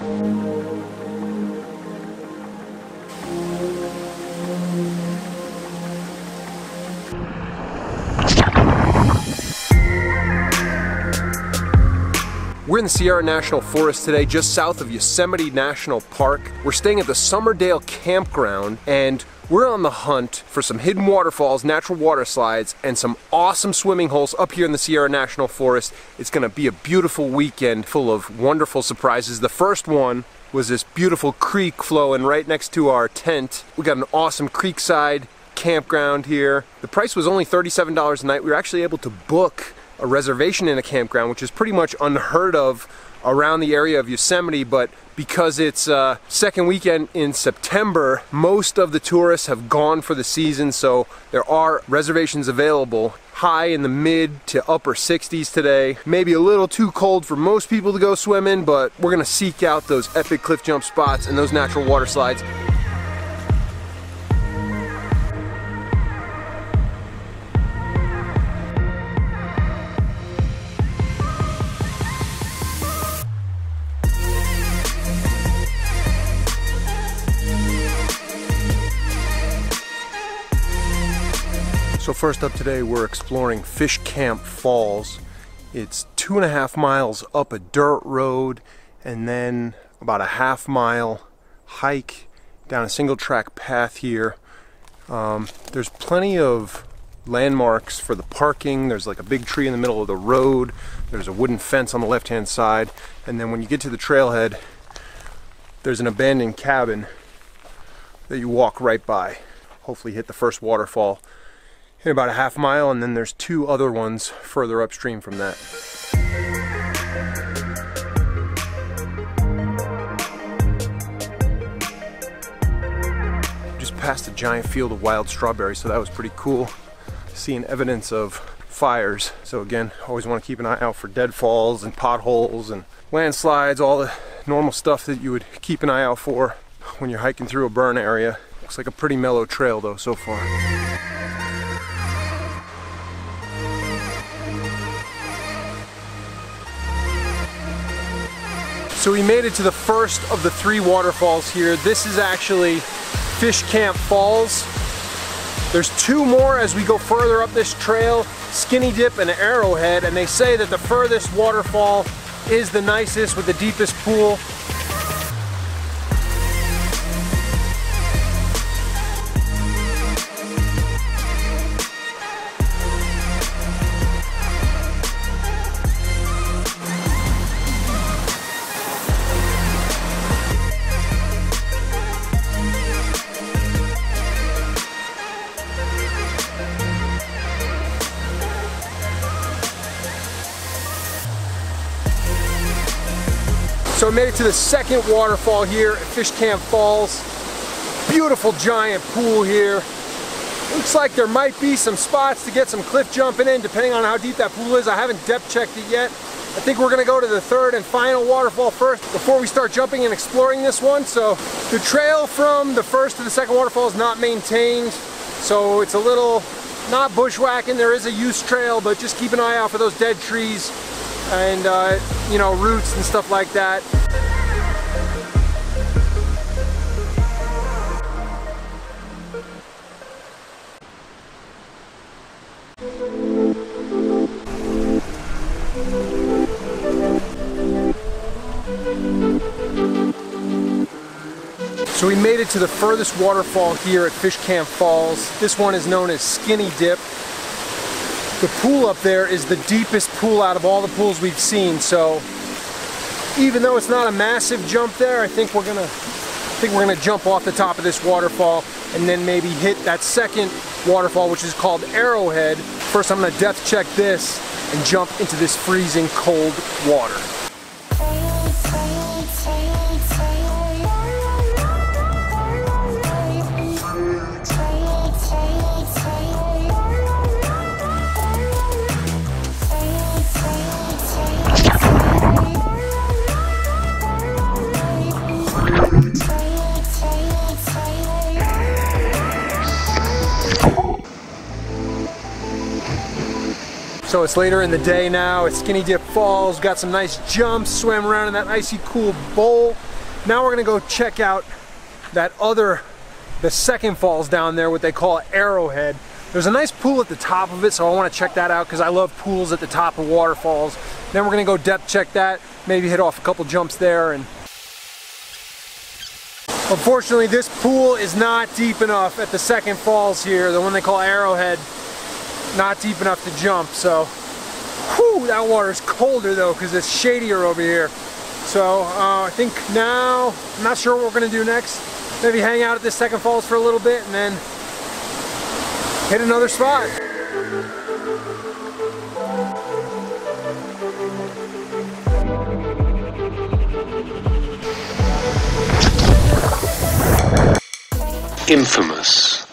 We're in the Sierra National Forest today, just south of Yosemite National Park. We're staying at the Summerdale Campground, and we're on the hunt for some hidden waterfalls, natural water slides, and some awesome swimming holes up here in the Sierra National Forest. It's gonna be a beautiful weekend full of wonderful surprises. The first one was this beautiful creek flowing right next to our tent. We got an awesome creekside campground here. The price was only $37 a night. We were actually able to book a reservation in a campground, which is pretty much unheard of around the area of Yosemite, but because it's second weekend in September, most of the tourists have gone for the season, so there are reservations available. High in the mid to upper 60s today. Maybe a little too cold for most people to go swimming, but we're gonna seek out those epic cliff jump spots and those natural water slides. So first up today, we're exploring Fish Camp Falls. It's 2.5 miles up a dirt road and then about a half-mile hike down a single track path here. There's plenty of landmarks for the parking. There's like a big tree in the middle of the road. There's a wooden fence on the left-hand side. And then when you get to the trailhead, there's an abandoned cabin that you walk right by. Hopefully hit the first waterfall in about a half mile, and then there's two other ones further upstream from that. Just passed a giant field of wild strawberries, so that was pretty cool. Seeing evidence of fires. So again, always want to keep an eye out for deadfalls and potholes and landslides, all the normal stuff that you would keep an eye out for when you're hiking through a burn area. Looks like a pretty mellow trail though so far. So we made it to the first of the 3 waterfalls here. This is actually Fish Camp Falls. There's 2 more as we go further up this trail, Skinny Dip and Arrowhead, and they say that the furthest waterfall is the nicest with the deepest pool. So I made it to the second waterfall here at Fish Camp Falls. Beautiful giant pool here. Looks like there might be some spots to get some cliff jumping in depending on how deep that pool is. I haven't depth checked it yet. I think we're gonna go to the third and final waterfall first before we start jumping and exploring this one. So the trail from the first to the second waterfall is not maintained, so it's a little not bushwhacking. There is a use trail, but just keep an eye out for those dead trees and you know, roots and stuff like that. So we made it to the furthest waterfall here at Fish Camp Falls. This one is known as Skinny Dip. The pool up there is the deepest pool out of all the pools we've seen, so even though it's not a massive jump there, I think we're gonna jump off the top of this waterfall and then maybe hit that second waterfall, which is called Arrowhead. First I'm gonna depth check this and jump into this freezing cold water. So it's later in the day now, it's Skinny Dip Falls, got some nice jumps, swam around in that icy cool bowl, Now we're gonna go check out the second falls down there, what they call Arrowhead. There's a nice pool at the top of it, so I want to check that out because I love pools at the top of waterfalls. Then we're gonna go depth check that, maybe hit off a couple jumps there. And unfortunately, this pool is not deep enough at the second falls here, the one they call Arrowhead. Not deep enough to jump, so whew, that water is colder though because it's shadier over here. So I think now, I'm not sure what we're gonna do next. Maybe hang out at this second falls for a little bit and then hit another spot. Infamous.